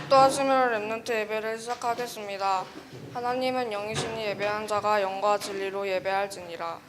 축도하시면 렘넌트 예배를 시작하겠습니다. 하나님은 영이시니 예배한 자가 영과 진리로 예배할지니라.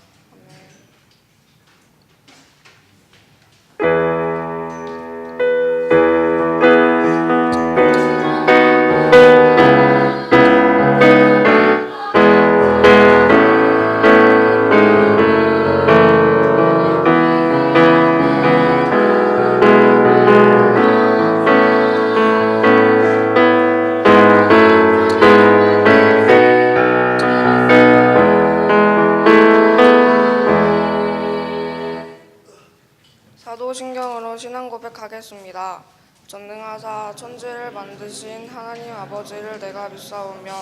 사도신경으로 신앙 고백하겠습니다. 전능하사 천지를 만드신 하나님 아버지를 내가 믿사오며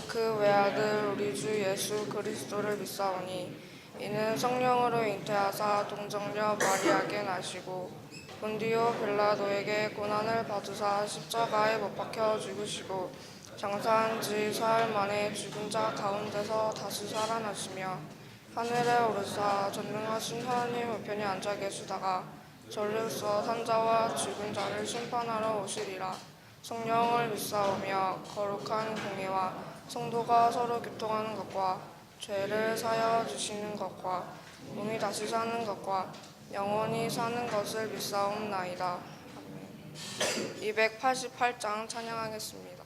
그 외아들 우리 주 예수 그리스도를 믿사오니 이는 성령으로 잉태하사 동정녀 마리아에게 나시고 본디오 빌라도에게 고난을 받으사 십자가에 못 박혀 죽으시고 장사한 지 사흘 만에 죽은 자 가운데서 다시 살아나시며 하늘에 오르사 전능하신 하나님 우편에 앉아 계시다가 전류서 산자와 죽은 자를 심판하러 오시리라. 성령을 믿사오며 거룩한 공예와 성도가 서로 교통하는 것과 죄를 사여 주시는 것과 몸이 다시 사는 것과 영원히 사는 것을 믿사옵나이다. 288장 찬양하겠습니다.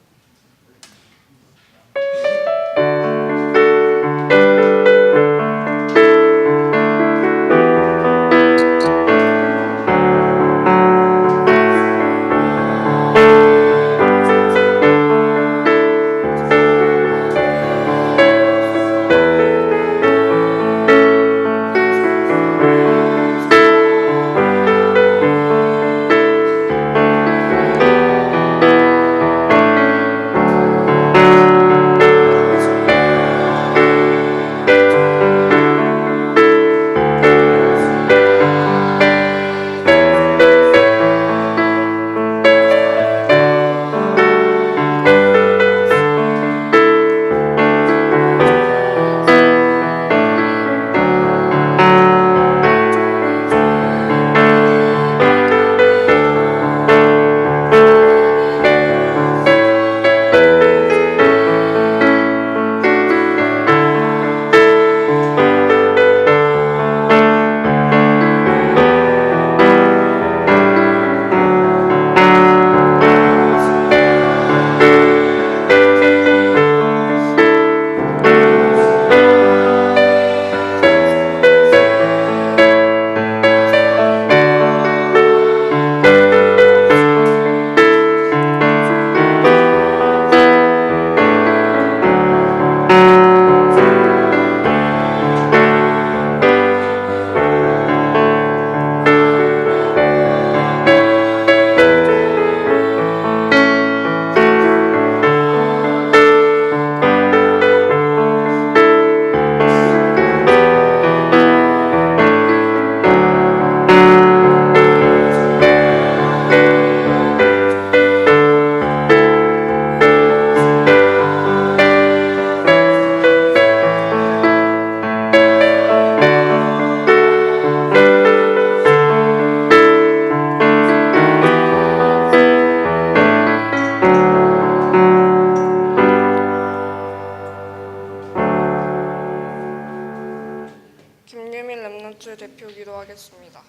김유민 렘넌트 대표 기도하겠습니다.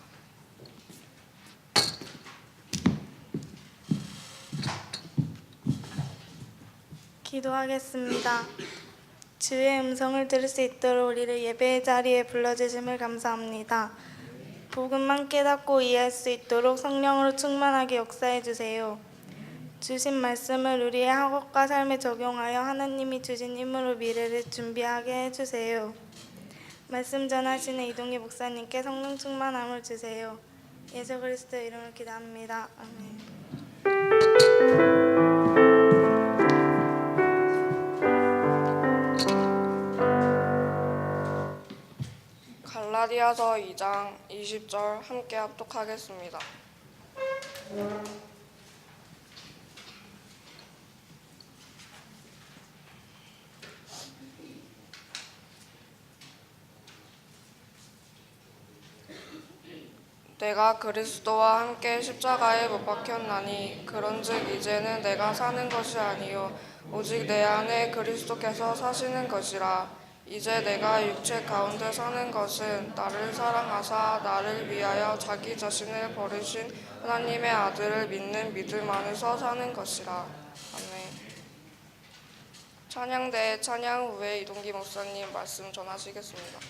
기도하겠습니다. 주의 음성을 들을 수 있도록 우리를 예배의 자리에 불러주심을 감사합니다. 복음만 깨닫고 이해할 수 있도록 성령으로 충만하게 역사해 주세요. 주신 말씀을 우리의 학업과 삶에 적용하여 하나님이 주신 힘으로 미래를 준비하게 해주세요. 말씀 전하시는 이동희 목사님께 성령 충만함을 주세요. 예수 그리스도의 이름으로 기도합니다. 아멘. 갈라디아서 2장 20절 함께 합독하겠습니다. 내가 그리스도와 함께 십자가에 못 박혔나니 그런즉 이제는 내가 사는 것이 아니요 오직 내 안에 그리스도께서 사시는 것이라. 이제 내가 육체 가운데 사는 것은 나를 사랑하사 나를 위하여 자기 자신을 버리신 하나님의 아들을 믿는 믿음 안에서 사는 것이라. 아멘. 찬양대 찬양 후에 이동기 목사님 말씀 전하시겠습니다.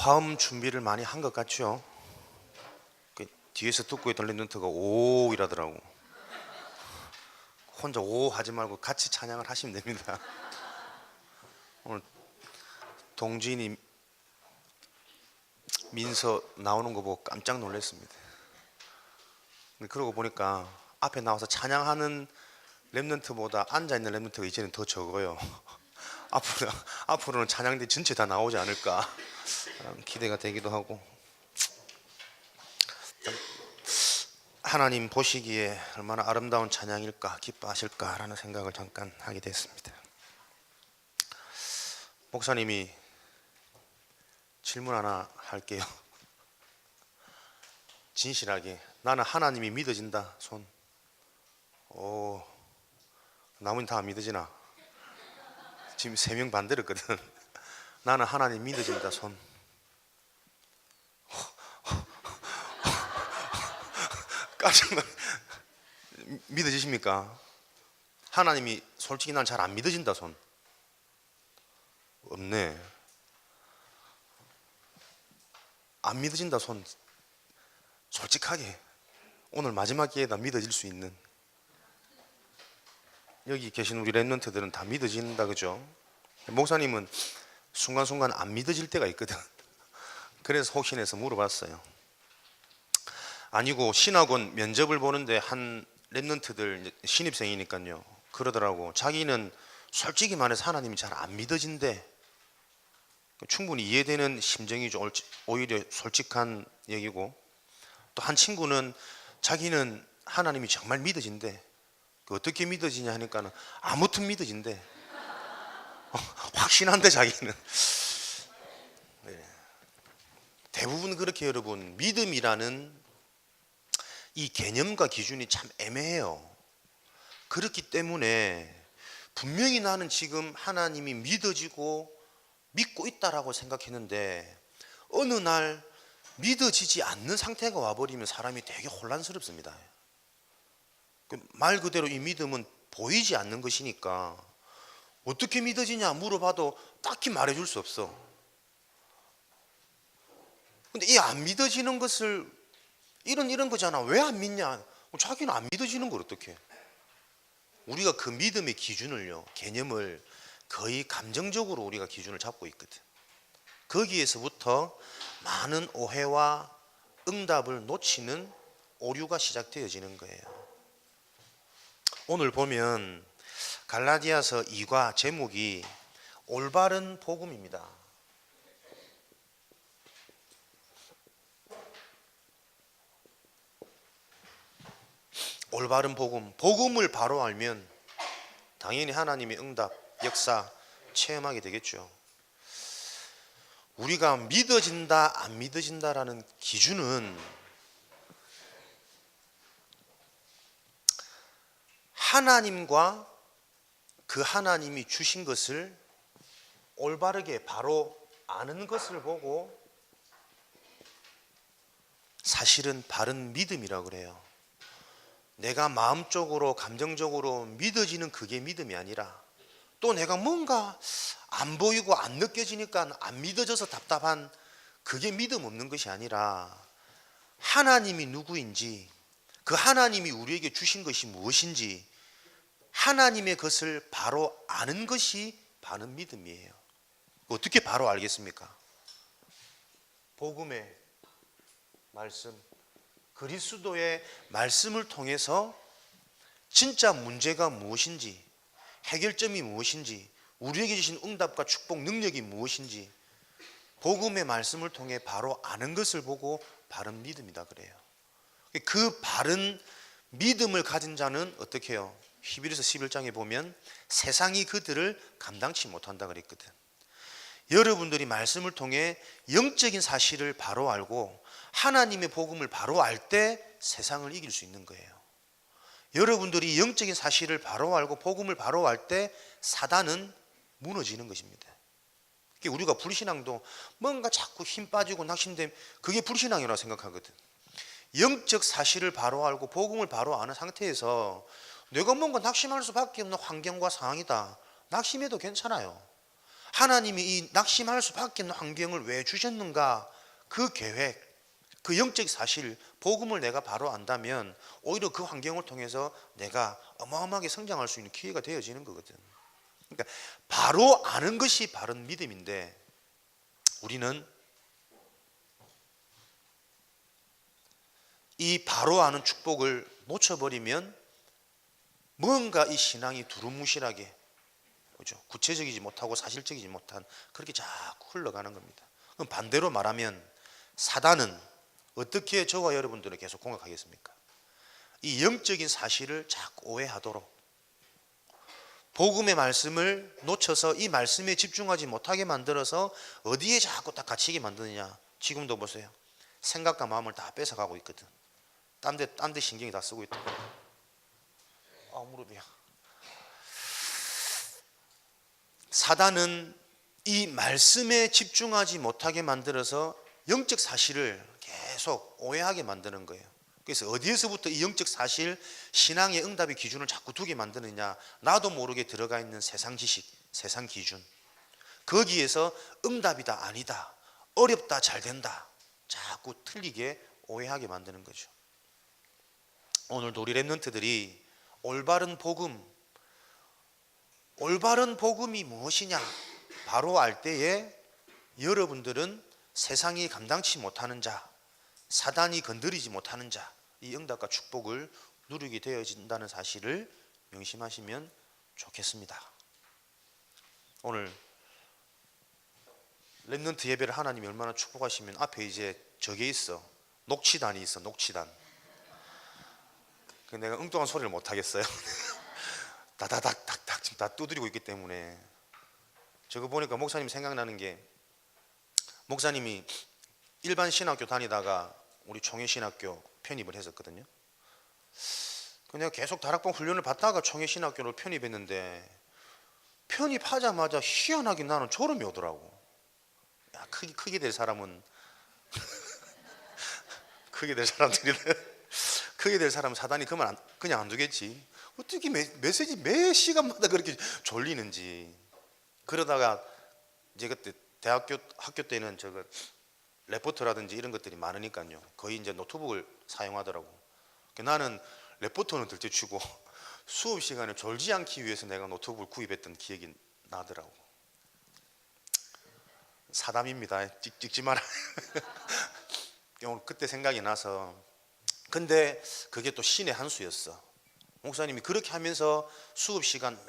화음 준비를 많이 한 것 같죠? 그 뒤에서 듣고 있던 랩런트가 오 이라더라고. 혼자 오 하지 말고 같이 찬양을 하시면 됩니다. 오늘 동진이 민서 나오는 거 보고 깜짝 놀랐습니다. 그러고 보니까 앞에 나와서 찬양하는 랩런트보다 앉아있는 랩런트가 이제는 더 적어요. 앞으로는 찬양대 전체 다 나오지 않을까 기대가 되기도 하고, 하나님 보시기에 얼마나 아름다운 찬양일까 기뻐하실까라는 생각을 잠깐 하게 됐습니다. 목사님이 질문 하나 할게요. 진실하게 나는 하나님이 믿어진다 손. 오, 나머지는 다 안 믿어지나? 지금 3명 반대였거든. 나는 하나님 믿어진다 손. 깜짝 놀 믿어지십니까? 하나님이 솔직히 난 잘 안 믿어진다 손 없네. 안 믿어진다 손 솔직하게 오늘 마지막 기회다 믿어질 수 있는. 여기 계신 우리 랩런트들은 다 믿어진다 그죠? 목사님은 순간순간 안 믿어질 때가 있거든. 그래서 혹시나 해서 물어봤어요. 아니고 신학원 면접을 보는데 한 랩런트들 신입생이니까요 그러더라고. 자기는 솔직히 말해서 하나님이 잘 안 믿어진대. 충분히 이해되는 심정이죠. 오히려 솔직한 얘기고. 또 한 친구는 자기는 하나님이 정말 믿어진대. 어떻게 믿어지냐 하니까는 아무튼 믿어진대. 확신한데 자기는. 네. 대부분 그렇게 여러분 믿음이라는 이 개념과 기준이 참 애매해요. 그렇기 때문에 분명히 나는 지금 하나님이 믿어지고 믿고 있다라고 생각했는데 어느 날 믿어지지 않는 상태가 와버리면 사람이 되게 혼란스럽습니다. 말 그대로 이 믿음은 보이지 않는 것이니까 어떻게 믿어지냐 물어봐도 딱히 말해줄 수 없어. 근데 이 안 믿어지는 것을 이런 거잖아. 왜 안 믿냐? 자기는 안 믿어지는 걸 어떡해? 우리가 그 믿음의 기준을요, 개념을 거의 감정적으로 우리가 기준을 잡고 있거든. 거기에서부터 많은 오해와 응답을 놓치는 오류가 시작되어지는 거예요. 오늘 보면 갈라디아서 2과 제목이 올바른 복음입니다. 올바른 복음, 복음을 바로 알면 당연히 하나님의 응답, 역사 체험하게 되겠죠. 우리가 믿어진다 안 믿어진다라는 기준은 하나님과 그 하나님이 주신 것을 올바르게 바로 아는 것을 보고 사실은 바른 믿음이라고 그래요. 내가 마음적으로 감정적으로 믿어지는 그게 믿음이 아니라 또 내가 뭔가 안 보이고 안 느껴지니까 안 믿어져서 답답한 그게 믿음 없는 것이 아니라 하나님이 누구인지 그 하나님이 우리에게 주신 것이 무엇인지 하나님의 것을 바로 아는 것이 바른 믿음이에요. 어떻게 바로 알겠습니까? 복음의 말씀, 그리스도의 말씀을 통해서 진짜 문제가 무엇인지, 해결점이 무엇인지, 우리에게 주신 응답과 축복 능력이 무엇인지 복음의 말씀을 통해 바로 아는 것을 보고 바른 믿음이다 그래요. 그 바른 믿음을 가진 자는 어떻게 해요? 히브리서 11장에 보면 세상이 그들을 감당치 못한다 그랬거든. 여러분들이 말씀을 통해 영적인 사실을 바로 알고 하나님의 복음을 바로 알 때 세상을 이길 수 있는 거예요. 여러분들이 영적인 사실을 바로 알고 복음을 바로 알 때 사단은 무너지는 것입니다. 우리가 불신앙도 뭔가 자꾸 힘 빠지고 낙심되면 그게 불신앙이라고 생각하거든. 영적 사실을 바로 알고 복음을 바로 아는 상태에서 내가 뭔가 낙심할 수밖에 없는 환경과 상황이다. 낙심해도 괜찮아요. 하나님이 이 낙심할 수밖에 없는 환경을 왜 주셨는가? 그 계획, 그 영적 사실, 복음을 내가 바로 안다면 오히려 그 환경을 통해서 내가 어마어마하게 성장할 수 있는 기회가 되어지는 거거든. 그러니까 바로 아는 것이 바른 믿음인데 우리는 이 바로 아는 축복을 놓쳐버리면 뭔가 이 신앙이 두루뭉실하게, 그렇죠? 구체적이지 못하고 사실적이지 못한 그렇게 자꾸 흘러가는 겁니다. 그럼 반대로 말하면 사단은 어떻게 저와 여러분들을 계속 공격하겠습니까? 이 영적인 사실을 자꾸 오해하도록 복음의 말씀을 놓쳐서 이 말씀에 집중하지 못하게 만들어서 어디에 자꾸 딱 갇히게 만드느냐. 지금도 보세요. 생각과 마음을 다 뺏어가고 있거든. 딴 데 신경이 다 쓰고 있다. 무릎이야. 사단은 이 말씀에 집중하지 못하게 만들어서 영적 사실을 계속 오해하게 만드는 거예요. 그래서 어디에서부터 이 영적 사실, 신앙의 응답의 기준을 자꾸 두게 만드느냐, 나도 모르게 들어가 있는 세상 지식, 세상 기준, 거기에서 응답이다 아니다, 어렵다 잘 된다, 자꾸 틀리게 오해하게 만드는 거죠. 오늘도 우리 랩런트들이 올바른 복음이 무엇이냐 바로 알 때에 여러분들은 세상이 감당치 못하는 자, 사단이 건드리지 못하는 자, 이 응답과 축복을 누리게 되어진다는 사실을 명심하시면 좋겠습니다. 오늘 랩런트 예배를 하나님이 얼마나 축복하시면 앞에 이제 저게 있어, 녹취단이 있어, 녹취단. 내가 엉뚱한 소리를 못 하겠어요. 다다닥닥닥 지금 다 두드리고 있기 때문에. 저거 보니까 목사님 생각나는 게, 목사님이 일반 신학교 다니다가 우리 총회신학교 편입을 했었거든요. 내가 계속 다락방 훈련을 받다가 총회신학교를 편입했는데, 편입하자마자 희한하게 나는 졸음이 오더라고. 야, 크게 될 사람은 크게 될 사람은 사단이 그냥 안 두겠지. 어떻게 메시지 매 시간마다 그렇게 졸리는지. 그러다가 이제 그때 학교 때는 저거 레포터라든지 이런 것들이 많으니까요, 거의 이제 노트북을 사용하더라고. 나는 레포터는 들째치고 수업 시간에 졸지 않기 위해서 내가 노트북을 구입했던 기억이 나더라고. 사담입니다. 찍지 마라. 그때 생각이 나서. 근데 그게 또 신의 한 수였어. 목사님이 그렇게 하면서 수업 시간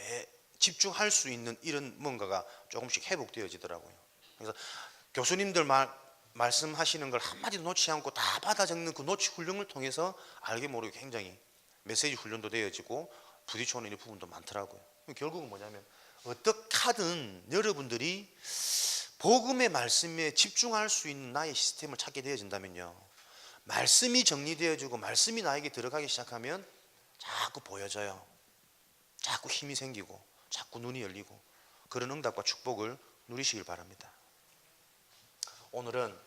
집중할 수 있는 이런 뭔가가 조금씩 회복되어지더라고요. 그래서 교수님들 말씀하시는 걸 한마디도 놓지 않고 다 받아 적는 그 노치 훈련을 통해서 알게 모르게 굉장히 메시지 훈련도 되어지고 부딪혀오는 이 부분도 많더라고요. 결국은 뭐냐면, 어떻게 하든 여러분들이 복음의 말씀에 집중할 수 있는 나의 시스템을 찾게 되어진다면요, 말씀이 정리되어지고 말씀이 나에게 들어가기 시작하면 자꾸 보여져요. 자꾸 힘이 생기고 자꾸 눈이 열리고, 그런 응답과 축복을 누리시길 바랍니다. 오늘은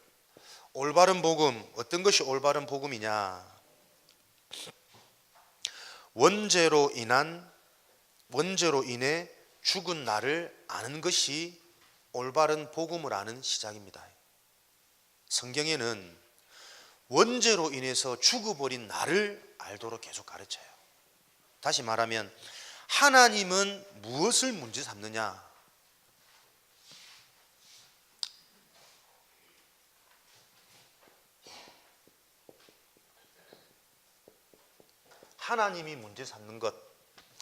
올바른 복음, 어떤 것이 올바른 복음이냐, 원죄로 인해 죽은 나를 아는 것이 올바른 복음을 아는 시작입니다. 성경에는 원죄로 인해서 죽어버린 나를 알도록 계속 가르쳐요. 다시 말하면 하나님은 무엇을 문제 삼느냐? 하나님이 문제 삼는 것,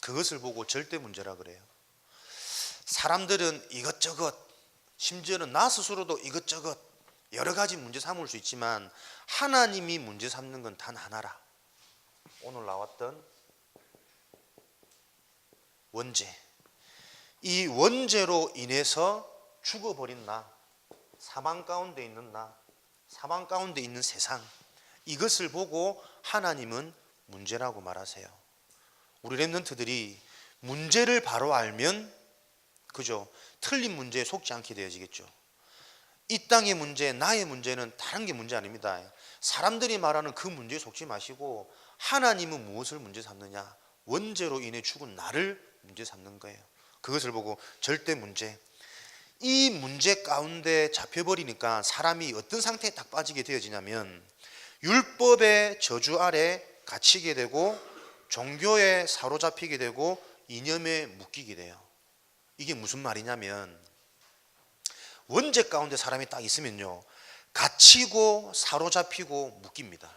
그것을 보고 절대 문제라 그래요. 사람들은 이것저것, 심지어는 나 스스로도 이것저것 여러 가지 문제 삼을 수 있지만 하나님이 문제 삼는 건 단 하나라. 오늘 나왔던 원죄. 이 원죄로 인해서 죽어버린 나, 사망 가운데 있는 나, 사망 가운데 있는 세상, 이것을 보고 하나님은 문제라고 말하세요. 우리 랩런트들이 문제를 바로 알면, 그죠, 틀린 문제에 속지 않게 되어지겠죠. 이 땅의 문제, 나의 문제는 다른 게 문제 아닙니다. 사람들이 말하는 그 문제에 속지 마시고 하나님은 무엇을 문제 삼느냐? 원죄로 인해 죽은 나를 문제 삼는 거예요. 그것을 보고 절대 문제. 이 문제 가운데 잡혀버리니까 사람이 어떤 상태에 딱 빠지게 되어지냐면, 율법의 저주 아래 갇히게 되고 종교에 사로잡히게 되고 이념에 묶이게 돼요. 이게 무슨 말이냐면, 원죄 가운데 사람이 딱 있으면요, 갇히고 사로잡히고 묶입니다.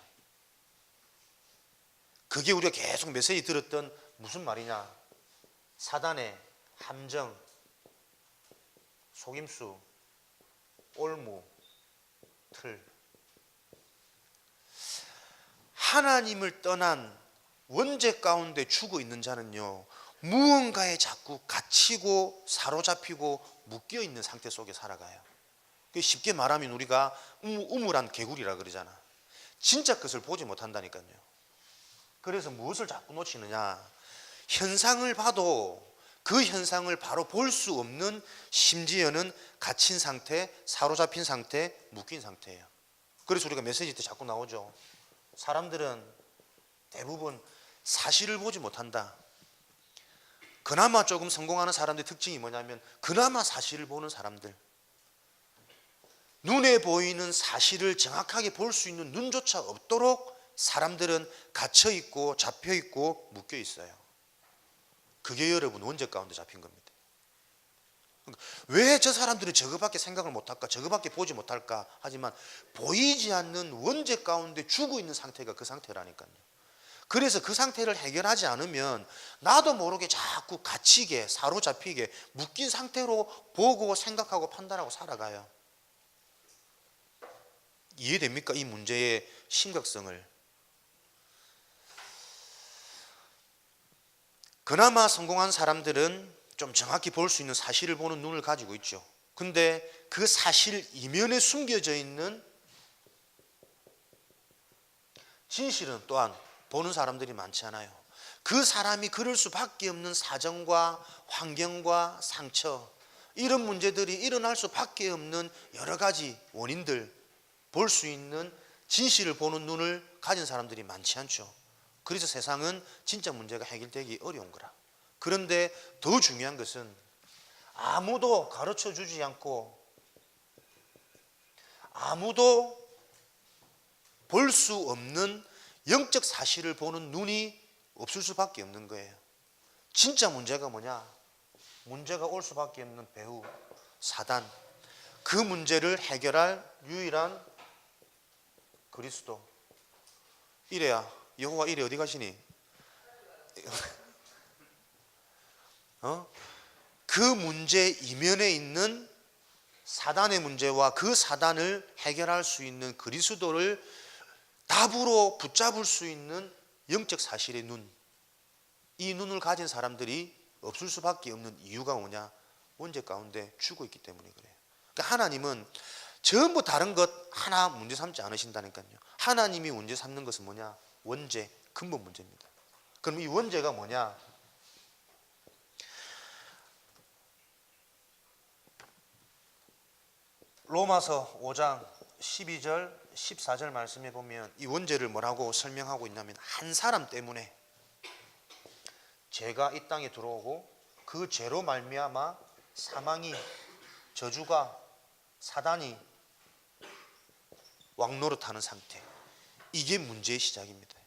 그게 우리가 계속 메시지 들었던 무슨 말이냐? 사단의 함정, 속임수, 올무, 틀. 하나님을 떠난 원죄 가운데 죽어 있는 자는요, 무언가에 자꾸 갇히고 사로잡히고 묶여 있는 상태 속에 살아가요. 쉽게 말하면 우리가 우물한 개구리라 그러잖아. 진짜 것을 보지 못한다니까요. 그래서 무엇을 자꾸 놓치느냐? 현상을 봐도 그 현상을 바로 볼 수 없는, 심지어는 갇힌 상태, 사로잡힌 상태, 묶인 상태예요. 그래서 우리가 메시지 때 자꾸 나오죠. 사람들은 대부분 사실을 보지 못한다. 그나마 조금 성공하는 사람들의 특징이 뭐냐면 그나마 사실을 보는 사람들. 눈에 보이는 사실을 정확하게 볼 수 있는 눈조차 없도록 사람들은 갇혀 있고 잡혀 있고 묶여 있어요. 그게 여러분 원죄 가운데 잡힌 겁니다. 왜 저 사람들은 저거밖에 생각을 못할까, 저거밖에 보지 못할까 하지만 보이지 않는 원죄 가운데 죽어 있는 상태가 그 상태라니까요. 그래서 그 상태를 해결하지 않으면 나도 모르게 자꾸 갇히게, 사로잡히게, 묶인 상태로 보고 생각하고 판단하고 살아가요. 이해됩니까? 이 문제의 심각성을. 그나마 성공한 사람들은 좀 정확히 볼 수 있는 사실을 보는 눈을 가지고 있죠. 근데 그 사실 이면에 숨겨져 있는 진실은 또한 보는 사람들이 많지 않아요. 그 사람이 그럴 수밖에 없는 사정과 환경과 상처, 이런 문제들이 일어날 수밖에 없는 여러 가지 원인들, 볼 수 있는 진실을 보는 눈을 가진 사람들이 많지 않죠. 그래서 세상은 진짜 문제가 해결되기 어려운 거라. 그런데 더 중요한 것은 아무도 가르쳐 주지 않고 아무도 볼 수 없는 영적 사실을 보는 눈이 없을 수밖에 없는 거예요. 진짜 문제가 뭐냐? 문제가 올 수밖에 없는 배후, 사단. 그 문제를 해결할 유일한 그리스도. 이래야 여호와 이래 어디 가시니? 그 문제 이면에 있는 사단의 문제와 그 사단을 해결할 수 있는 그리스도를 답으로 붙잡을 수 있는 영적 사실의 눈, 이 눈을 가진 사람들이 없을 수밖에 없는 이유가 뭐냐? 원죄 가운데 죽어 있기 때문에 그래요. 그러니까 하나님은 전부 다른 것 하나 문제 삼지 않으신다니까요. 하나님이 문제 삼는 것은 뭐냐? 원죄, 근본 문제입니다. 그럼 이 원죄가 뭐냐? 로마서 5장 12절 14절 말씀에 보면 이 원죄를 뭐라고 설명하고 있냐면 한 사람 때문에 죄가 이 땅에 들어오고 그 죄로 말미암아 사망이, 저주가, 사단이 왕노릇하는 상태, 이게 문제의 시작입니다.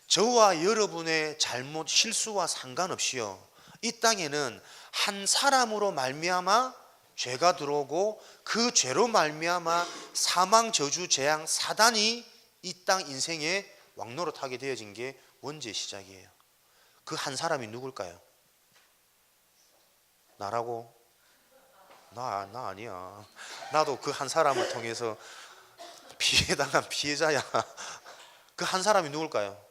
저와 여러분의 잘못, 실수와 상관없이요, 이 땅에는 한 사람으로 말미암아 죄가 들어오고 그 죄로 말미암아 사망, 저주, 재앙, 사단이 이 땅 인생에 왕노릇하게 되어진 게 원죄의 시작이에요. 그 한 사람이 누굴까요? 나라고? 나 아니야. 나도 그 한 사람을 통해서 피해당한 피해자야. 그 한 사람이 누굴까요?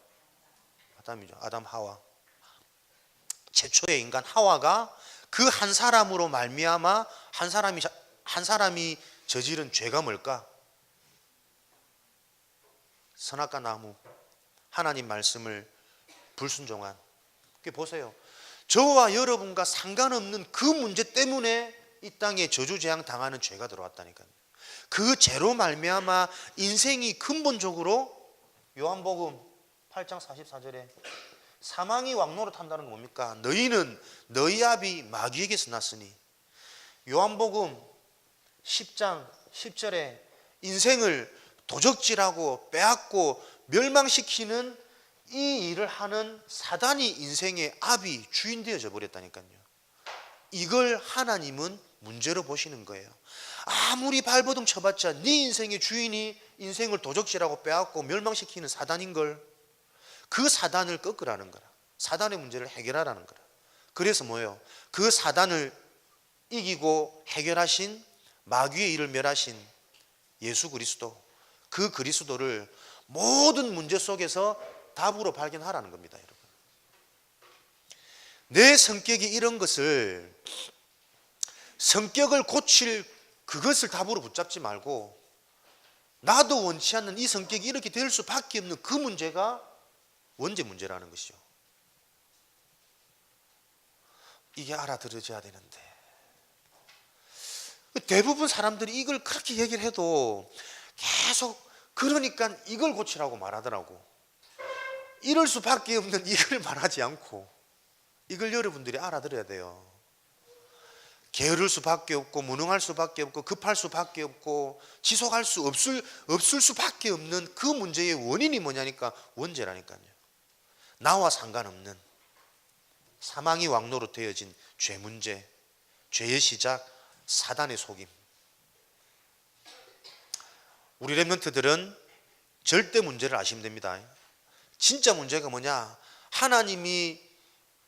아담이죠. 아담, 하와. 최초의 인간 하와가 그 한 사람으로 말미암아 한 사람이 저지른 죄가 뭘까? 선악과 나무, 하나님 말씀을 불순종한. 보세요. 저와 여러분과 상관없는 그 문제 때문에 이 땅에 저주 재앙 당하는 죄가 들어왔다니까요. 그 죄로 말미암아 인생이 근본적으로, 요한복음 8장 44절에 사망이 왕노릇 한다는 건 뭡니까? 너희는 너희 아비 마귀에게서 났으니. 요한복음 10장 10절에 인생을 도적질하고 빼앗고 멸망시키는 이 일을 하는 사단이 인생의 아비, 주인 되어져 버렸다니까요. 이걸 하나님은 문제로 보시는 거예요. 아무리 발버둥 쳐봤자 네 인생의 주인이 인생을 도적질하고 빼앗고 멸망시키는 사단인 걸, 그 사단을 꺾으라는 거라. 사단의 문제를 해결하라는 거라. 그래서 뭐예요? 그 사단을 이기고 해결하신, 마귀의 일을 멸하신 예수 그리스도, 그 그리스도를 모든 문제 속에서 답으로 발견하라는 겁니다, 여러분. 내 성격이 이런 것을, 성격을 고칠 그것을 답으로 붙잡지 말고 나도 원치 않는 이 성격이 이렇게 될 수밖에 없는 그 문제가 원죄 문제라는 것이죠. 이게 알아들어져야 되는데 대부분 사람들이 이걸 그렇게 얘기를 해도 계속 그러니까 이걸 고치라고 말하더라고. 이럴 수밖에 없는 이걸 말하지 않고 이걸 여러분들이 알아들어야 돼요. 게으를 수밖에 없고 무능할 수밖에 없고 급할 수밖에 없고 지속할 수 없을 수밖에 없는 그 문제의 원인이 뭐냐니까 원죄라니까요. 나와 상관없는 사망이 왕노로 되어진 죄 문제, 죄의 시작, 사단의 속임. 우리 렘넌트들은 절대 문제를 아시면 됩니다. 진짜 문제가 뭐냐? 하나님이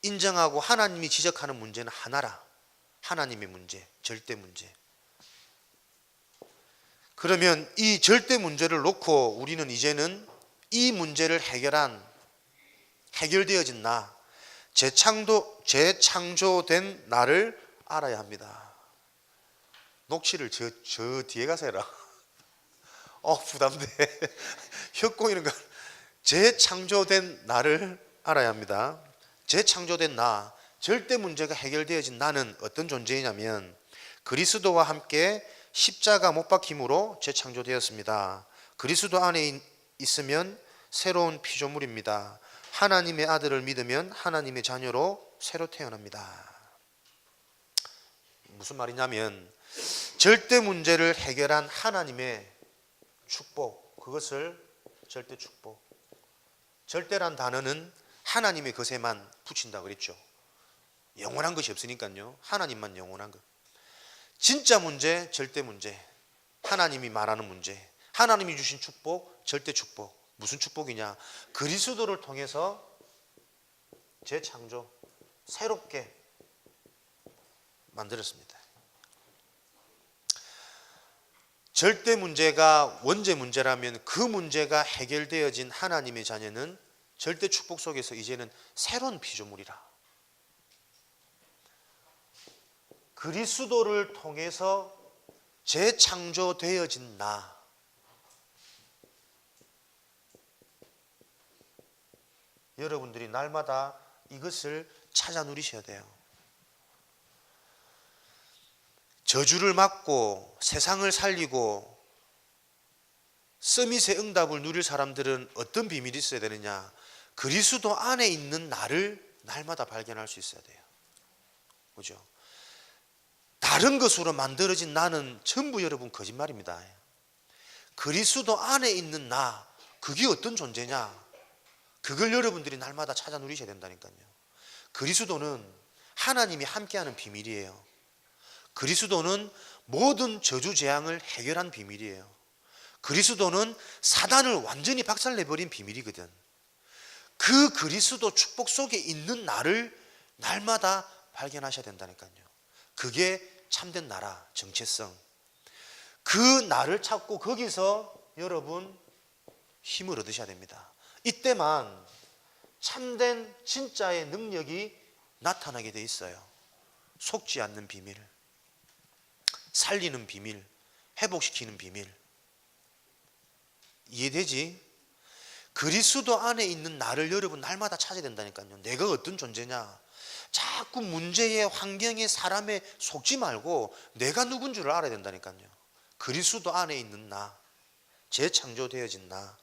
인정하고 하나님이 지적하는 문제는 하나라. 하나님의 문제, 절대 문제. 그러면 이 절대 문제를 놓고 우리는 이제는 이 문제를 해결되어진 나, 재창조된 나를 알아야 합니다. 녹취를 저 뒤에 가서 해라. 부담돼. 혀 꼬이는 거. 재창조된 나를 알아야 합니다. 재창조된 나, 절대 문제가 해결되어진 나는 어떤 존재이냐면 그리스도와 함께 십자가 못 박힘으로 재창조되었습니다. 그리스도 안에 있으면 새로운 피조물입니다. 하나님의 아들을 믿으면 하나님의 자녀로 새로 태어납니다. 무슨 말이냐면 절대 문제를 해결한 하나님의 축복, 그것을 절대 축복. 절대란 단어는 하나님의 것에만 붙인다 그랬죠. 영원한 것이 없으니까요. 하나님만 영원한 것. 진짜 문제, 절대 문제. 하나님이 말하는 문제. 하나님이 주신 축복, 절대 축복. 무슨 축복이냐? 그리스도를 통해서 재창조, 새롭게 만들었습니다. 절대 문제가 원죄 문제라면 그 문제가 해결되어진 하나님의 자녀는 절대 축복 속에서 이제는 새로운 피조물이라. 그리스도를 통해서 재창조되어진 나. 여러분들이 날마다 이것을 찾아 누리셔야 돼요. 저주를 막고 세상을 살리고 서밋의 응답을 누릴 사람들은 어떤 비밀이 있어야 되느냐? 그리스도 안에 있는 나를 날마다 발견할 수 있어야 돼요. 그죠? 다른 것으로 만들어진 나는 전부 여러분 거짓말입니다. 그리스도 안에 있는 나, 그게 어떤 존재냐? 그걸 여러분들이 날마다 찾아 누리셔야 된다니까요. 그리스도는 하나님이 함께하는 비밀이에요. 그리스도는 모든 저주 재앙을 해결한 비밀이에요. 그리스도는 사단을 완전히 박살내버린 비밀이거든. 그 그리스도 축복 속에 있는 나를 날마다 발견하셔야 된다니까요. 그게 참된 나라, 정체성. 그 나를 찾고 거기서 여러분 힘을 얻으셔야 됩니다. 이때만 참된 진짜의 능력이 나타나게 돼 있어요. 속지 않는 비밀, 살리는 비밀, 회복시키는 비밀. 이해되지? 그리스도 안에 있는 나를 여러분 날마다 찾아야 된다니까요. 내가 어떤 존재냐? 자꾸 문제의 환경에 사람에 속지 말고 내가 누군 줄을 알아야 된다니까요. 그리스도 안에 있는 나, 재창조되어진 나.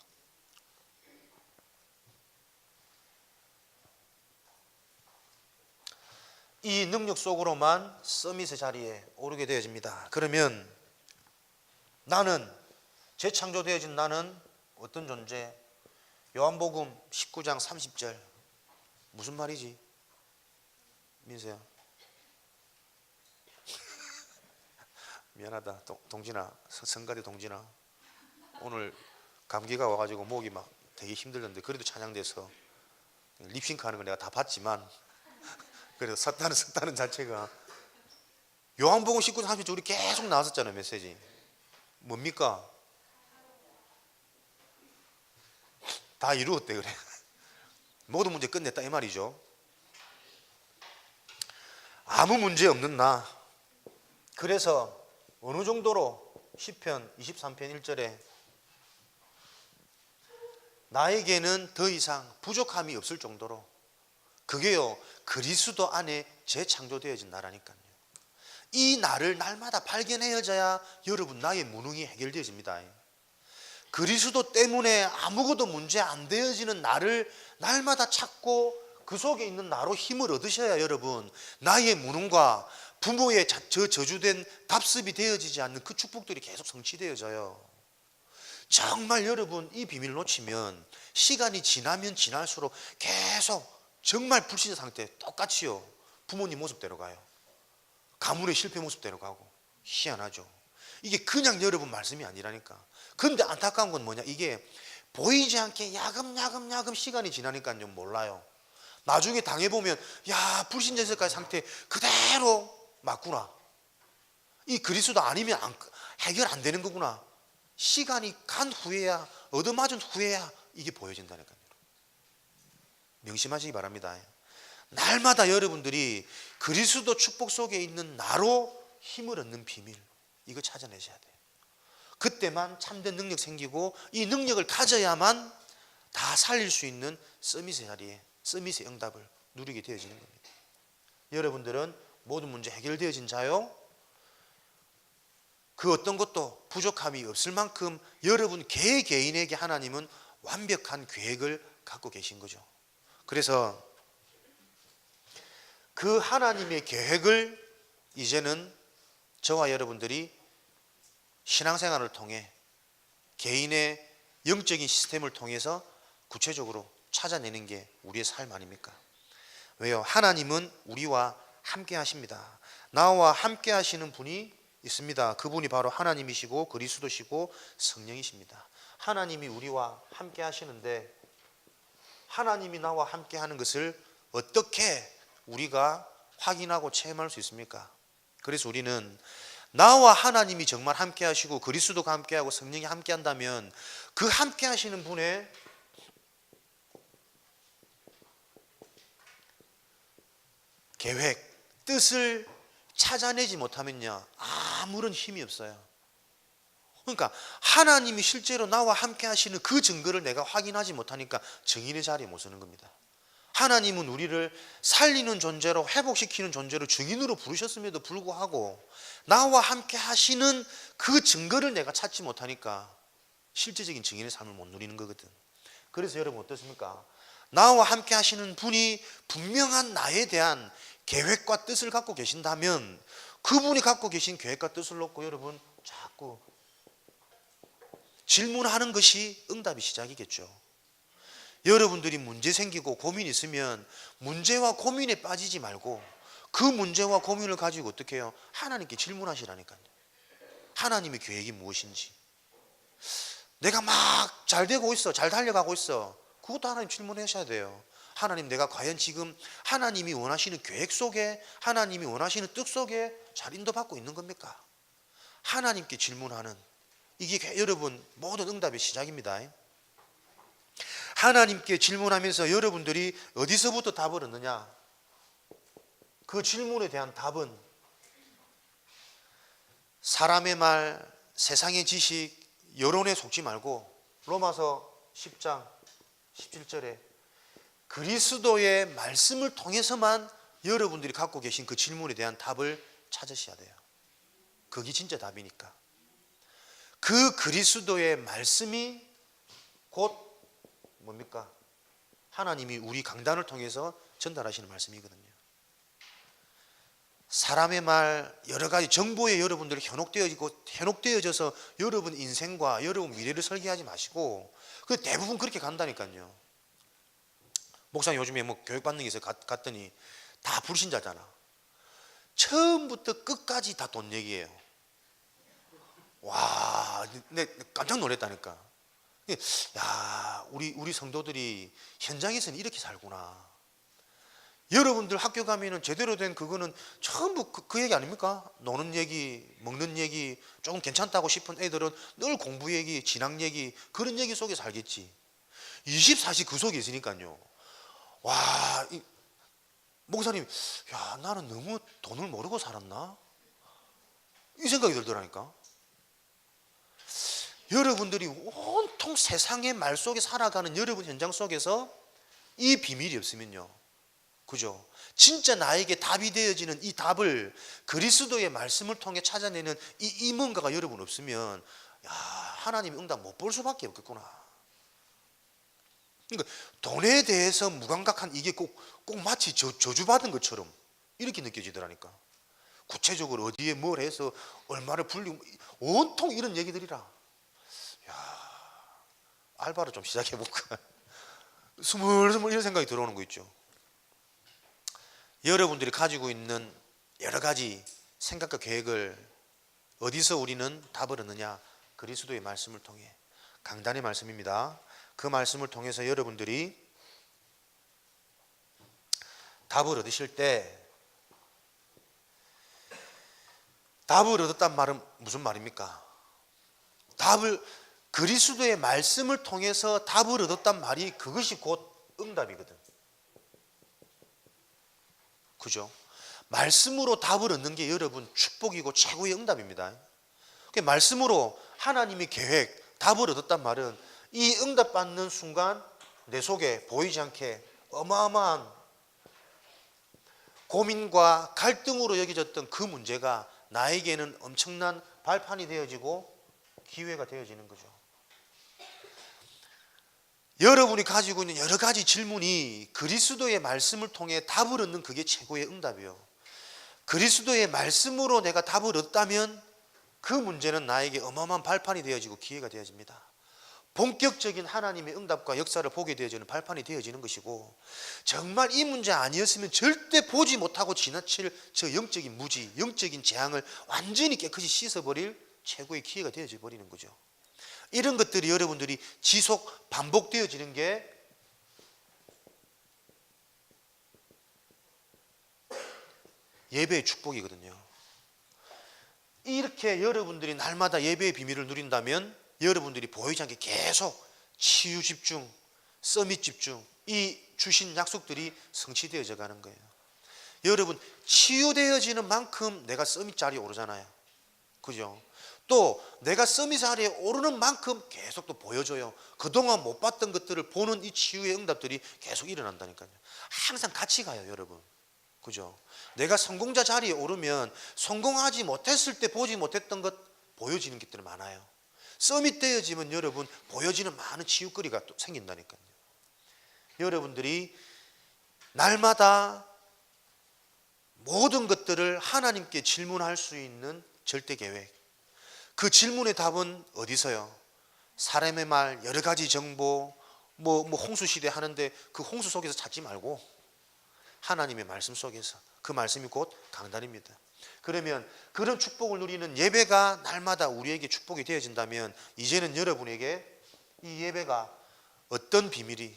이 능력 속으로만 서밋의 자리에 오르게 되어집니다. 그러면 나는, 재창조되어진 나는 어떤 존재? 요한복음 19장 30절 무슨 말이지? 민서야 미안하다. 동진아, 성가대 동진아, 오늘 감기가 와가지고 목이 막 되게 힘들던데 그래도 찬양돼서 립싱크 하는 거 내가 다 봤지만 그래도 섰다는 자체가 요한복음 19장 30절 우리 계속 나왔었잖아요. 메시지 뭡니까? 다 이루었대. 그래, 모든 문제 끝냈다 이 말이죠. 아무 문제 없는 나. 그래서 어느 정도로 시편 23편 1절에 나에게는 더 이상 부족함이 없을 정도로, 그게요 그리스도 안에 재창조되어진 나라니까요. 이 나를 날마다 발견해야져야 여러분 나의 무능이 해결되어집니다. 그리스도 때문에 아무것도 문제 안 되어지는 나를 날마다 찾고 그 속에 있는 나로 힘을 얻으셔야 여러분 나의 무능과 부모의 저주된 답습이 되어지지 않는 그 축복들이 계속 성취되어져요. 정말 여러분 이 비밀을 놓치면 시간이 지나면 지날수록 계속 정말 불신의 상태 똑같이요. 부모님 모습대로 가요. 가문의 실패 모습대로 가고. 희한하죠. 이게 그냥 여러분 말씀이 아니라니까. 근데 안타까운 건 뭐냐, 이게 보이지 않게 야금야금 시간이 지나니까요 몰라요. 나중에 당해보면 야 불신자세까지 상태 그대로 맞구나. 이 그리스도 아니면 해결 안 되는 거구나. 시간이 간 후에야, 얻어맞은 후에야 이게 보여진다니까요. 명심하시기 바랍니다. 날마다 여러분들이 그리스도 축복 속에 있는 나로 힘을 얻는 비밀, 이거 찾아내셔야 돼요. 그때만 참된 능력 생기고 이 능력을 가져야만 다 살릴 수 있는 서밋의 자리에, 서밋의 응답을 누리게 되어지는 겁니다. 여러분들은 모든 문제 해결되어진 자요, 그 어떤 것도 부족함이 없을 만큼 여러분 개개인에게 하나님은 완벽한 계획을 갖고 계신 거죠. 그래서 그 하나님의 계획을 이제는 저와 여러분들이 신앙생활을 통해 개인의 영적인 시스템을 통해서 구체적으로 찾아내는 게 우리의 삶 아닙니까? 왜요? 하나님은 우리와 함께 하십니다. 나와 함께 하시는 분이 있습니다. 그분이 바로 하나님이시고 그리스도시고 성령이십니다. 하나님이 우리와 함께 하시는데 하나님이 나와 함께 하는 것을 어떻게 우리가 확인하고 체험할 수 있습니까? 그래서 우리는 나와 하나님이 정말 함께 하시고 그리스도가 함께 하고 성령이 함께 한다면 그 함께 하시는 분의 계획, 뜻을 찾아내지 못하면요 아무런 힘이 없어요. 그러니까 하나님이 실제로 나와 함께 하시는 그 증거를 내가 확인하지 못하니까 증인의 자리에 못 서는 겁니다. 하나님은 우리를 살리는 존재로, 회복시키는 존재로 증인으로 부르셨음에도 불구하고 나와 함께 하시는 그 증거를 내가 찾지 못하니까 실제적인 증인의 삶을 못 누리는 거거든. 그래서 여러분 어떻습니까? 나와 함께 하시는 분이 분명한 나에 대한 계획과 뜻을 갖고 계신다면 그분이 갖고 계신 계획과 뜻을 놓고 여러분 자꾸 질문하는 것이 응답의 시작이겠죠. 여러분들이 문제 생기고 고민 있으면 문제와 고민에 빠지지 말고 그 문제와 고민을 가지고 어떻게 해요? 하나님께 질문하시라니까요. 하나님의 계획이 무엇인지. 내가 막 잘 되고 있어, 잘 달려가고 있어, 그것도 하나님 질문하셔야 돼요. 하나님, 내가 과연 지금 하나님이 원하시는 계획 속에, 하나님이 원하시는 뜻 속에 잘 인도받고 있는 겁니까? 하나님께 질문하는, 이게 여러분 모든 응답의 시작입니다. 하나님께 질문하면서 여러분들이 어디서부터 답을 얻느냐? 그 질문에 대한 답은 사람의 말, 세상의 지식, 여론에 속지 말고 로마서 10장 17절에 그리스도의 말씀을 통해서만 여러분들이 갖고 계신 그 질문에 대한 답을 찾으셔야 돼요. 그게 진짜 답이니까. 그 그리스도의 말씀이 곧 뭡니까? 하나님이 우리 강단을 통해서 전달하시는 말씀이거든요. 사람의 말, 여러 가지 정보에 여러분들이 현혹되어져서 여러분 인생과 여러분 미래를 설계하지 마시고, 그 대부분 그렇게 간다니까요. 목사님 요즘에 뭐 교육받는 게 있어서 갔더니 다 불신자잖아. 처음부터 끝까지 다 돈 얘기예요. 와, 내 깜짝 놀랐다니까. 야, 우리 성도들이 현장에서는 이렇게 살구나. 여러분들 학교 가면은 제대로 된 그거는 전부 그 얘기 아닙니까? 노는 얘기, 먹는 얘기, 조금 괜찮다고 싶은 애들은 늘 공부 얘기, 진학 얘기, 그런 얘기 속에 살겠지. 24시 그 속에 있으니까요. 와, 목사님, 야, 나는 너무 돈을 모르고 살았나? 이 생각이 들더라니까. 여러분들이 온통 세상의 말 속에 살아가는 여러분 현장 속에서 이 비밀이 없으면요, 그죠? 진짜 나에게 답이 되어지는 이 답을 그리스도의 말씀을 통해 찾아내는 이 뭔가가 여러분 없으면 야, 하나님이 응답 못 볼 수밖에 없겠구나. 그러니까 돈에 대해서 무감각한 이게 꼭 마치 저주받은 것처럼 이렇게 느껴지더라니까. 구체적으로 어디에 뭘 해서 얼마를 불리고 온통 이런 얘기들이라. 야, 알바를 좀 시작해볼까. 스물스물 이런 생각이 들어오는 거 있죠. 여러분들이 가지고 있는 여러 가지 생각과 계획을 어디서 우리는 답을 얻느냐? 그리스도의 말씀을 통해. 강단의 말씀입니다. 그 말씀을 통해서 여러분들이 답을 얻으실 때, 답을 얻었단 말은 무슨 말입니까? 그리스도의 말씀을 통해서 답을 얻었단 말이 그것이 곧 응답이거든. 그죠? 말씀으로 답을 얻는 게 여러분 축복이고 최고의 응답입니다. 말씀으로 하나님의 계획, 답을 얻었단 말은 이 응답받는 순간 내 속에 보이지 않게 어마어마한 고민과 갈등으로 여겨졌던 그 문제가 나에게는 엄청난 발판이 되어지고 기회가 되어지는 거죠. 여러분이 가지고 있는 여러 가지 질문이 그리스도의 말씀을 통해 답을 얻는 그게 최고의 응답이에요. 그리스도의 말씀으로 내가 답을 얻다면 그 문제는 나에게 어마어마한 발판이 되어지고 기회가 되어집니다. 본격적인 하나님의 응답과 역사를 보게 되어지는 발판이 되어지는 것이고, 정말 이 문제 아니었으면 절대 보지 못하고 지나칠 저 영적인 무지, 영적인 재앙을 완전히 깨끗이 씻어버릴 최고의 기회가 되어져 버리는 거죠. 이런 것들이 여러분들이 지속 반복되어지는 게 예배의 축복이거든요. 이렇게 여러분들이 날마다 예배의 비밀을 누린다면 여러분들이 보이지 않게 계속 치유 집중, 서밋 집중, 이 주신 약속들이 성취되어져 가는 거예요. 여러분, 치유되어지는 만큼 내가 서밋 자리에 오르잖아요. 그죠? 또 내가 서밋 자리에 오르는 만큼 계속 또 보여줘요. 그동안 못 봤던 것들을 보는 이 치유의 응답들이 계속 일어난다니까요. 항상 같이 가요, 여러분. 그죠? 내가 성공자 자리에 오르면 성공하지 못했을 때 보지 못했던 것 보여지는 것들이 많아요. 서밋 되어지면 여러분 보여지는 많은 치유거리가 또 생긴다니까요. 여러분들이 날마다 모든 것들을 하나님께 질문할 수 있는 절대 계획, 그 질문의 답은 어디서요? 사람의 말, 여러 가지 정보, 뭐 홍수 시대 하는데 그 홍수 속에서 찾지 말고 하나님의 말씀 속에서, 그 말씀이 곧 강단입니다. 그러면 그런 축복을 누리는 예배가 날마다 우리에게 축복이 되어진다면 이제는 여러분에게 이 예배가 어떤 비밀이,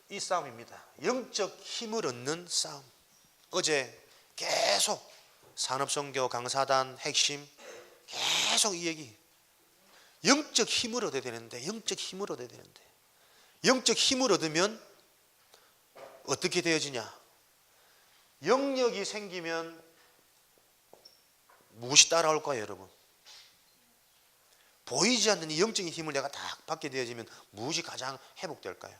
이 싸움입니다. 영적 힘을 얻는 싸움. 어제 계속 산업선교 강사단 핵심 계속 이 얘기, 영적 힘을 얻어야 되는데, 영적 힘을 얻어야 되는데, 영적 힘을 얻으면 어떻게 되어지냐? 영역이 생기면 무엇이 따라올까요, 여러분? 보이지 않는 이 영적인 힘을 내가 딱 받게 되어지면 무엇이 가장 회복될까요?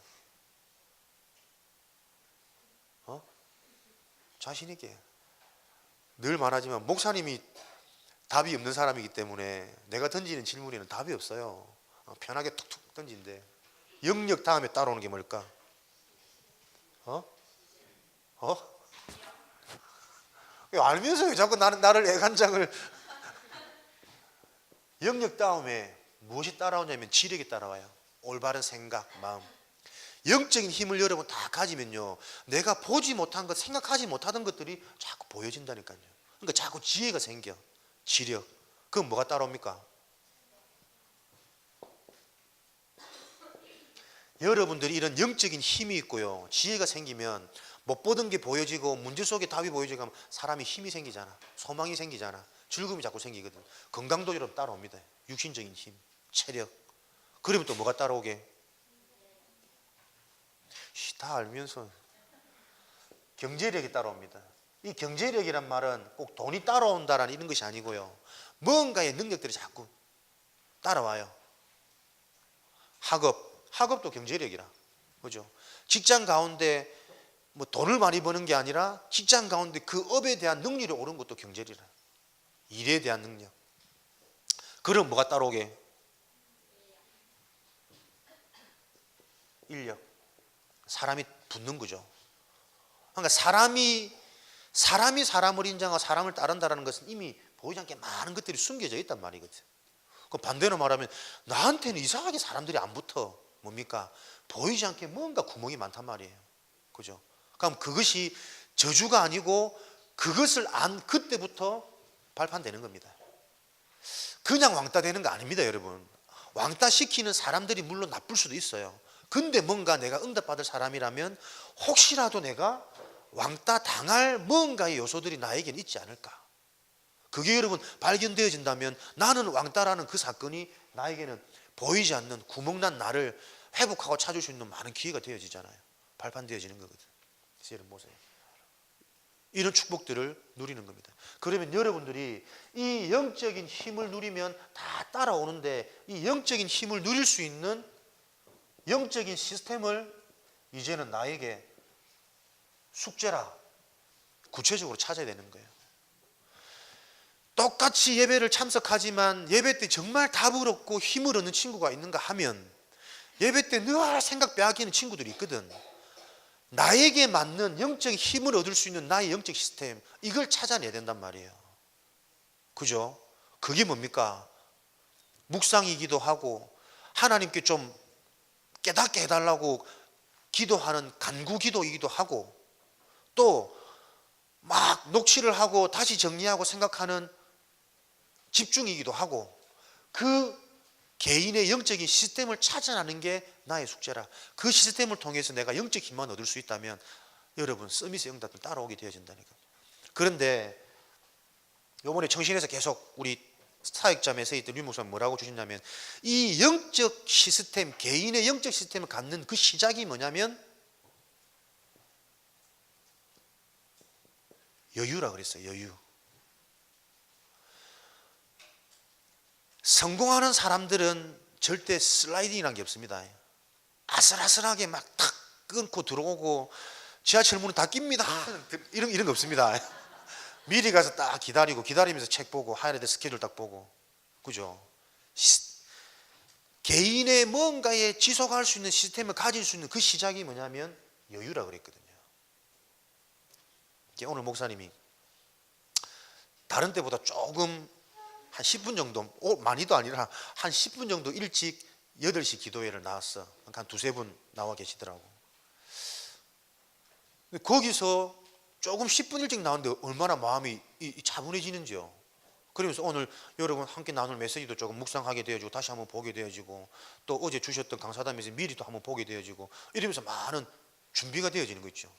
자신 있게. 늘 말하지만 목사님이 답이 없는 사람이기 때문에 내가 던지는 질문에는 답이 없어요. 편하게 툭툭 던진대. 영역 다음에 따라오는 게 뭘까? 알면서 왜 자꾸 나를 애간장을. 영역 다음에 무엇이 따라오냐면 지력이 따라와요. 올바른 생각, 마음. 영적인 힘을 여러분 다 가지면요, 내가 보지 못한 것, 생각하지 못하던 것들이 자꾸 보여진다니까요. 그러니까 자꾸 지혜가 생겨. 지력. 그럼 뭐가 따라옵니까? 여러분들이 이런 영적인 힘이 있고요, 지혜가 생기면 못 보던 게 보여지고 문제 속에 답이 보여지고 하면 사람이 힘이 생기잖아. 소망이 생기잖아. 즐거움이 자꾸 생기거든. 건강도 여러분 따라옵니다. 육신적인 힘, 체력. 그러면 또 뭐가 따라오게? 다 알면서 경제력이 따라옵니다. 이 경제력이란 말은 꼭 돈이 따라온다라는 이런 것이 아니고요, 뭔가의 능력들이 자꾸 따라와요. 학업도 경제력이라. 그죠? 직장 가운데 뭐 돈을 많이 버는 게 아니라 직장 가운데 그 업에 대한 능률이 오른 것도 경제력이라. 일에 대한 능력. 그럼 뭐가 따라오게? 인력. 사람이 붙는 거죠. 그러니까 사람이 사람을 인정하고 사람을 따른다는 것은 이미 보이지 않게 많은 것들이 숨겨져 있단 말이거든. 그 반대로 말하면 나한테는 이상하게 사람들이 안 붙어. 뭡니까? 보이지 않게 뭔가 구멍이 많단 말이에요. 그죠? 그럼 그것이 저주가 아니고 그것을 안 그때부터 발판되는 겁니다. 그냥 왕따 되는 거 아닙니다, 여러분. 왕따 시키는 사람들이 물론 나쁠 수도 있어요. 근데 뭔가 내가 응답받을 사람이라면 혹시라도 내가 왕따 당할 뭔가의 요소들이 나에게는 있지 않을까. 그게 여러분 발견되어진다면 나는 왕따라는 그 사건이 나에게는 보이지 않는 구멍난 나를 회복하고 찾을 수 있는 많은 기회가 되어지잖아요. 발판되어지는 거거든. 그래서 여러분 보세요. 이런 축복들을 누리는 겁니다. 그러면 여러분들이 이 영적인 힘을 누리면 다 따라오는데 이 영적인 힘을 누릴 수 있는 영적인 시스템을 이제는 나에게 숙제라 구체적으로 찾아야 되는 거예요. 똑같이 예배를 참석하지만 예배 때 정말 답을 얻고 힘을 얻는 친구가 있는가 하면 예배 때 늘 생각 빼앗기는 친구들이 있거든. 나에게 맞는 영적인 힘을 얻을 수 있는 나의 영적 시스템, 이걸 찾아내야 된단 말이에요. 그죠? 그게 뭡니까? 묵상이기도 하고 하나님께 좀 깨닫게 해달라고 기도하는 간구 기도이기도 하고 또 막 녹취를 하고 다시 정리하고 생각하는 집중이기도 하고 그 개인의 영적인 시스템을 찾아내는 게 나의 숙제라. 그 시스템을 통해서 내가 영적 힘만 얻을 수 있다면 여러분 서밋의 응답은 따라오게 되어진다니까. 그런데 이번에 청신에서 계속 우리 사역자 메시지 때 류 목사님 뭐라고 주셨냐면 이 영적 시스템, 개인의 영적 시스템을 갖는 그 시작이 뭐냐면 여유라 그랬어요. 여유. 성공하는 사람들은 절대 슬라이딩이라는 게 없습니다. 아슬아슬하게 막 탁 끊고 들어오고 지하철 문은 다 낍니다. 이런 거 없습니다. 미리 가서 딱 기다리면서 책 보고 하이라이트 스케줄 딱 보고. 그죠? 개인의 뭔가에 지속할 수 있는 시스템을 가질 수 있는 그 시작이 뭐냐면 여유라 그랬거든요. 오늘 목사님이 다른 때보다 조금 한 10분 정도, 많이도 아니라 한 10분 정도 일찍 8시 기도회를 나왔어. 한 두세 분 나와 계시더라고. 거기서 조금 10분 일찍 나왔는데 얼마나 마음이 차분해지는지요. 그러면서 오늘 여러분 함께 나눌 메시지도 조금 묵상하게 되어지고 다시 한번 보게 되어지고 또 어제 주셨던 강사담에서 미리 또 한번 보게 되어지고 이러면서 많은 준비가 되어지는 거 있죠.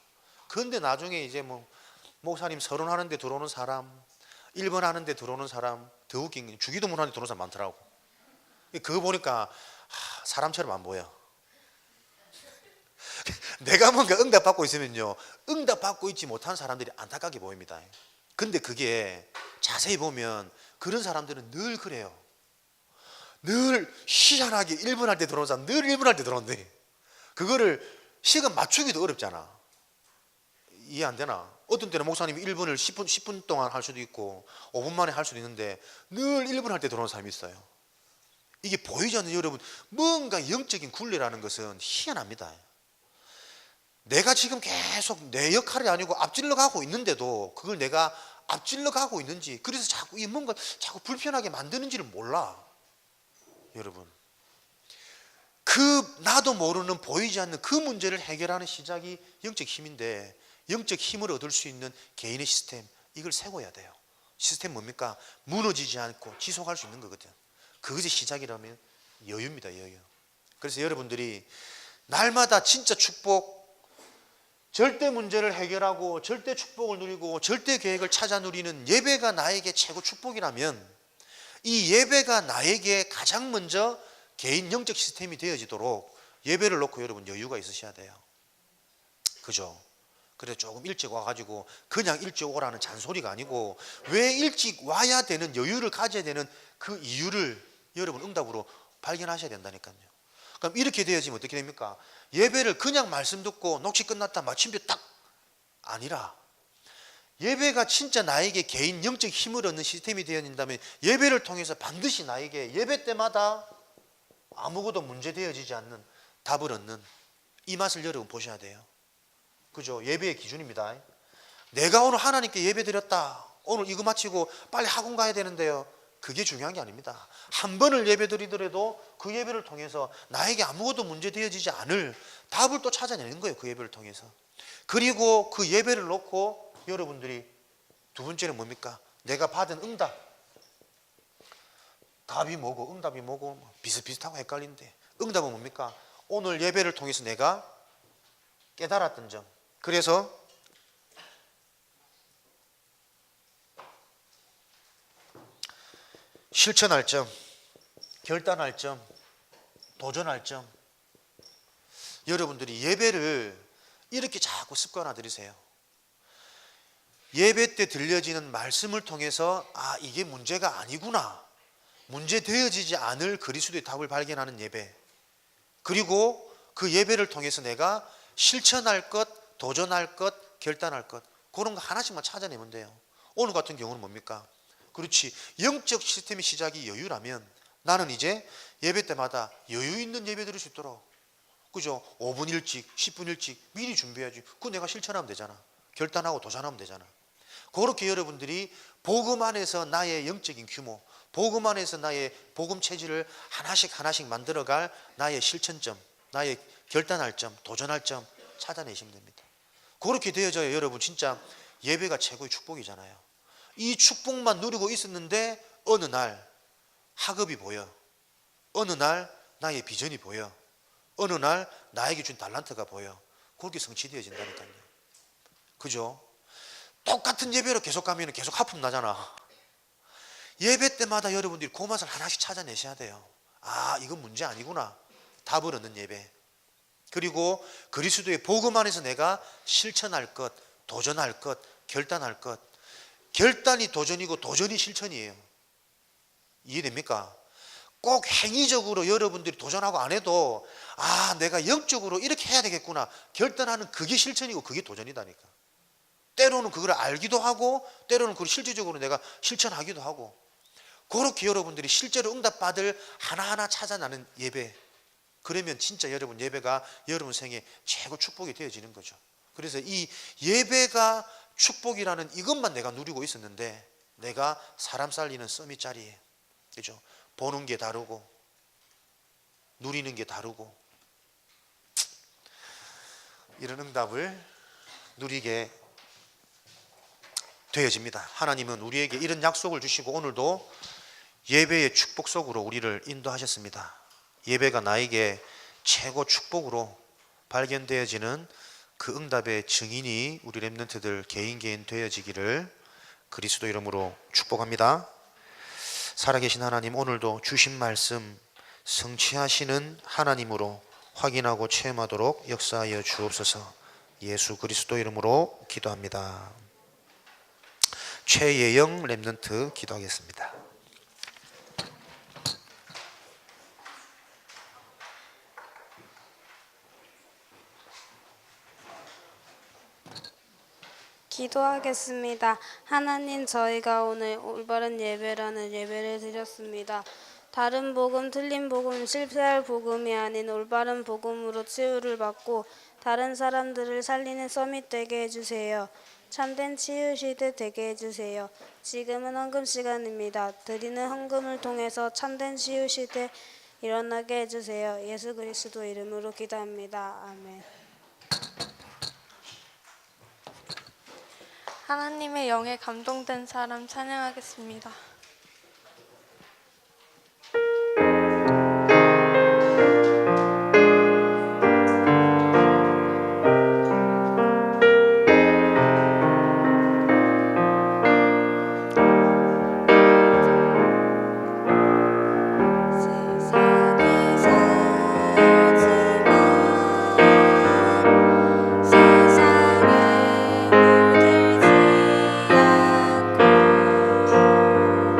그런데 나중에 이제 뭐 목사님 서론하는데 들어오는 사람, 1번 하는데 들어오는 사람, 더 웃긴 게 주기도문 하는데 들어오는 사람 많더라고. 그거 보니까 사람처럼 안 보여. 내가 뭔가 응답받고 있으면요, 응답받고 있지 못한 사람들이 안타깝게 보입니다. 근데 그게 자세히 보면 그런 사람들은 늘 그래요. 늘 희한하게 1분 할 때 들어오는 사람 늘 1분 할 때 들어온대. 그거를 시간 맞추기도 어렵잖아. 이해 안 되나? 어떤 때는 목사님이 1분을 10분 동안 할 수도 있고 5분 만에 할 수도 있는데 늘 1분 할 때 들어오는 사람이 있어요. 이게 보이지 않는 여러분, 뭔가 영적인 굴레라는 것은 희한합니다. 내가 지금 계속 내 역할이 아니고 앞질러 가고 있는데도 그걸 내가 앞질러 가고 있는지, 그래서 자꾸 이 뭔가 자꾸 불편하게 만드는지를 몰라. 여러분, 그 나도 모르는 보이지 않는 그 문제를 해결하는 시작이 영적 힘인데, 영적 힘을 얻을 수 있는 개인의 시스템, 이걸 세워야 돼요. 시스템 뭡니까? 무너지지 않고 지속할 수 있는 거거든. 그것이 시작이라면 여유입니다. 여유. 그래서 여러분들이 날마다 진짜 축복, 절대 문제를 해결하고 절대 축복을 누리고 절대 계획을 찾아 누리는 예배가 나에게 최고 축복이라면, 이 예배가 나에게 가장 먼저 개인 영적 시스템이 되어지도록 예배를 놓고 여러분 여유가 있으셔야 돼요. 그죠? 그래서 조금 일찍 와가지고 그냥 일찍 오라는 잔소리가 아니고, 왜 일찍 와야 되는, 여유를 가져야 되는 그 이유를 여러분 응답으로 발견하셔야 된다니까요. 그럼 이렇게 되어지면 어떻게 됩니까? 예배를 그냥 말씀 듣고 녹취 끝났다 마침표 딱 아니라 예배가 진짜 나에게 개인 영적 힘을 얻는 시스템이 되어진다면 예배를 통해서 반드시 나에게 예배 때마다 아무것도 문제되어지지 않는 답을 얻는 이 맛을 여러분 보셔야 돼요. 그죠? 예배의 기준입니다. 내가 오늘 하나님께 예배 드렸다, 오늘 이거 마치고 빨리 학원 가야 되는데요, 그게 중요한 게 아닙니다. 한 번을 예배 드리더라도 그 예배를 통해서 나에게 아무것도 문제되어지지 않을 답을 또 찾아내는 거예요. 그 예배를 통해서. 그리고 그 예배를 놓고 여러분들이 두 번째는 뭡니까? 내가 받은 응답, 답이 뭐고 응답이 뭐고 비슷비슷하고 헷갈리는데, 응답은 뭡니까? 오늘 예배를 통해서 내가 깨달았던 점, 그래서 실천할 점, 결단할 점, 도전할 점. 여러분들이 예배를 이렇게 자꾸 습관화 들이세요. 예배 때 들려지는 말씀을 통해서 아, 이게 문제가 아니구나, 문제 되어지지 않을 그리스도의 답을 발견하는 예배, 그리고 그 예배를 통해서 내가 실천할 것, 도전할 것, 결단할 것, 그런 거 하나씩만 찾아내면 돼요. 오늘 같은 경우는 뭡니까? 그렇지, 영적 시스템의 시작이 여유라면 나는 이제 예배 때마다 여유 있는 예배 드릴 수 있도록, 그죠? 5분 일찍, 10분 일찍 미리 준비해야지. 그거 내가 실천하면 되잖아. 결단하고 도전하면 되잖아. 그렇게 여러분들이 복음 안에서 나의 영적인 규모, 복음 안에서 나의 복음 체질을 하나씩 만들어갈 나의 실천점, 나의 결단할 점, 도전할 점 찾아내시면 됩니다. 그렇게 되어져야 여러분 진짜 예배가 최고의 축복이잖아요. 이 축복만 누리고 있었는데 어느 날 학업이 보여, 어느 날 나의 비전이 보여, 어느 날 나에게 준 달란트가 보여. 그렇게 성취되어진다니까요. 그죠? 똑같은 예배로 계속 가면 계속 하품 나잖아. 예배 때마다 여러분들이 그 맛을 하나씩 찾아내셔야 돼요. 아, 이건 문제 아니구나, 답을 얻는 예배. 그리고 그리스도의 복음 안에서 내가 실천할 것, 도전할 것, 결단할 것. 결단이 도전이고 도전이 실천이에요. 이해됩니까? 꼭 행위적으로 여러분들이 도전하고 안 해도 아, 내가 영적으로 이렇게 해야 되겠구나 결단하는 그게 실천이고 그게 도전이다니까. 때로는 그걸 알기도 하고 때로는 그걸 실질적으로 내가 실천하기도 하고, 그렇게 여러분들이 실제로 응답받을 하나하나 찾아나는 예배, 그러면 진짜 여러분 예배가 여러분 생에 최고 축복이 되어지는 거죠. 그래서 이 예배가 축복이라는 이것만 내가 누리고 있었는데 내가 사람 살리는 서밋자리에, 그죠? 보는 게 다르고 누리는 게 다르고 이런 응답을 누리게 되어집니다. 하나님은 우리에게 이런 약속을 주시고 오늘도 예배의 축복 속으로 우리를 인도하셨습니다. 예배가 나에게 최고 축복으로 발견되어지는 그 응답의 증인이 우리 렘넌트들 개인 되어지기를 그리스도 이름으로 축복합니다. 살아계신 하나님, 오늘도 주신 말씀 성취하시는 하나님으로 확인하고 체험하도록 역사하여 주옵소서. 예수 그리스도 이름으로 기도합니다. 최예영 렘넌트 기도하겠습니다. 기도하겠습니다. 하나님, 저희가 오늘 올바른 예배라는 예배를 드렸습니다. 다른 복음, 틀린 복음, 실패할 복음이 아닌 올바른 복음으로 치유를 받고 다른 사람들을 살리는 서밋 되게 해주세요. 참된 치유 시대 되게 해주세요. 지금은 헌금 시간입니다. 드리는 헌금을 통해서 참된 치유 시대 일어나게 해주세요. 예수 그리스도 이름으로 기도합니다. 아멘. 하나님의 영에 감동된 사람 찬양하겠습니다. 세상에 물들지 않고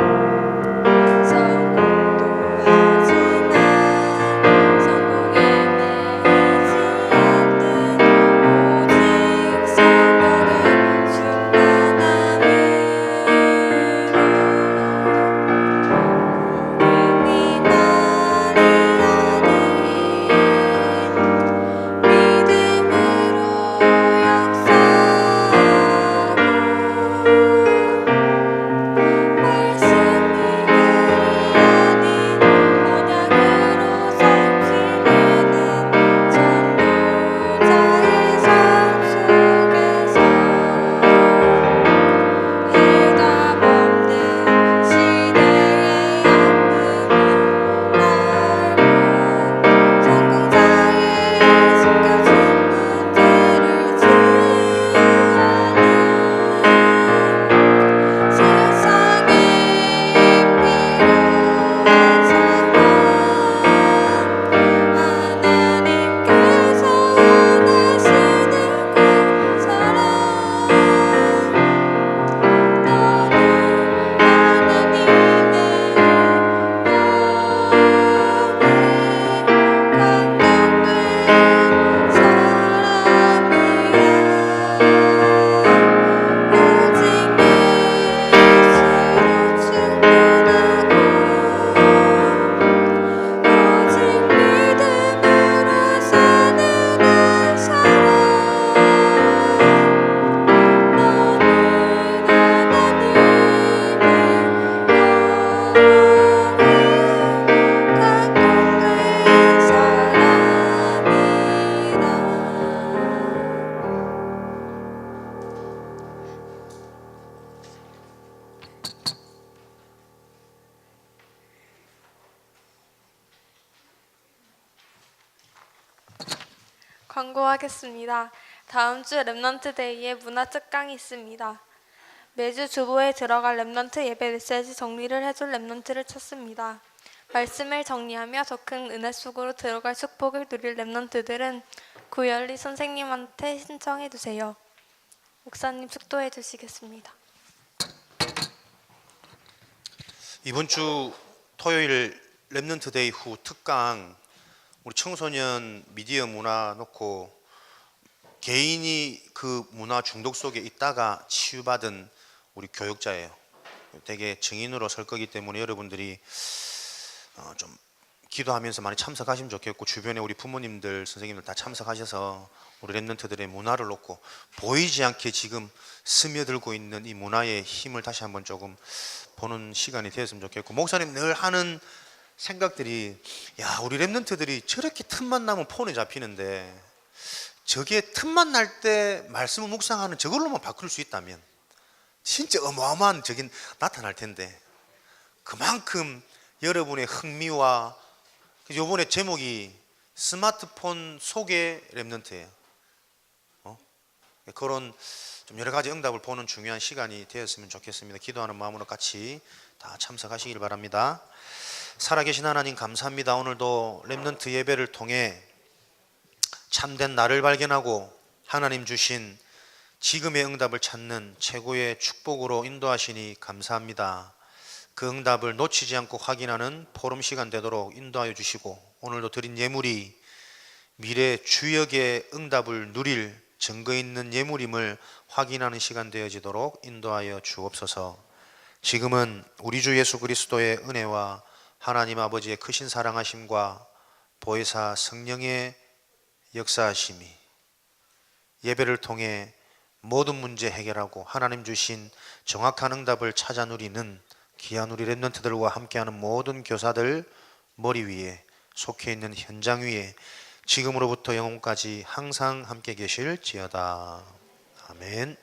광고하겠습니다. 다음 주 랩넌트 데이에 문화 특강이 있습니다. 매주 주보에 들어갈 랩넌트 예배 메시지 정리를 해줄 랩넌트를 찾습니다. 말씀을 정리하며 더 큰 은혜 속으로 들어갈 축복을 누릴 랩넌트들은 구열리 선생님한테 신청해 주세요. 목사님 축도해 주시겠습니다. 이번 주 토요일 랩넌트 데이 후 특강 우리 청소년 미디어 문화 놓고 개인이 그 문화 중독 속에 있다가 치유받은 우리 교육자예요. 되게 증인으로 설 거기 때문에 여러분들이 좀 기도하면서 많이 참석하시면 좋겠고, 주변에 우리 부모님들, 선생님들 다 참석하셔서 우리 랩런트들의 문화를 놓고 보이지 않게 지금 스며들고 있는 이 문화의 힘을 다시 한번 조금 보는 시간이 되었으면 좋겠고, 목사님 늘 하는 생각들이, 야, 우리 랩런트들이 저렇게 틈만 나면 폰에 잡히는데 저게 틈만 날 때 말씀을 묵상하는 저걸로만 바꿀 수 있다면 진짜 어마어마한 적이 나타날 텐데, 그만큼 여러분의 흥미와, 요번에 제목이 스마트폰 속의 랩넌트예요. 그런 좀 여러 가지 응답을 보는 중요한 시간이 되었으면 좋겠습니다. 기도하는 마음으로 같이 다 참석하시길 바랍니다. 살아계신 하나님 감사합니다. 오늘도 랩넌트 예배를 통해 참된 나를 발견하고 하나님 주신 지금의 응답을 찾는 최고의 축복으로 인도하시니 감사합니다. 그 응답을 놓치지 않고 확인하는 포럼 시간 되도록 인도하여 주시고, 오늘도 드린 예물이 미래 주역의 응답을 누릴 증거 있는 예물임을 확인하는 시간 되어지도록 인도하여 주옵소서. 지금은 우리 주 예수 그리스도의 은혜와 하나님 아버지의 크신 사랑하심과 보혜사 성령의 역사하심이 예배를 통해 모든 문제 해결하고 하나님 주신 정확한 응답을 찾아 누리는 귀한 우리 랩런트들과 함께하는 모든 교사들 머리 위에, 속해 있는 현장 위에 지금으로부터 영원까지 항상 함께 계실지어다. 아멘.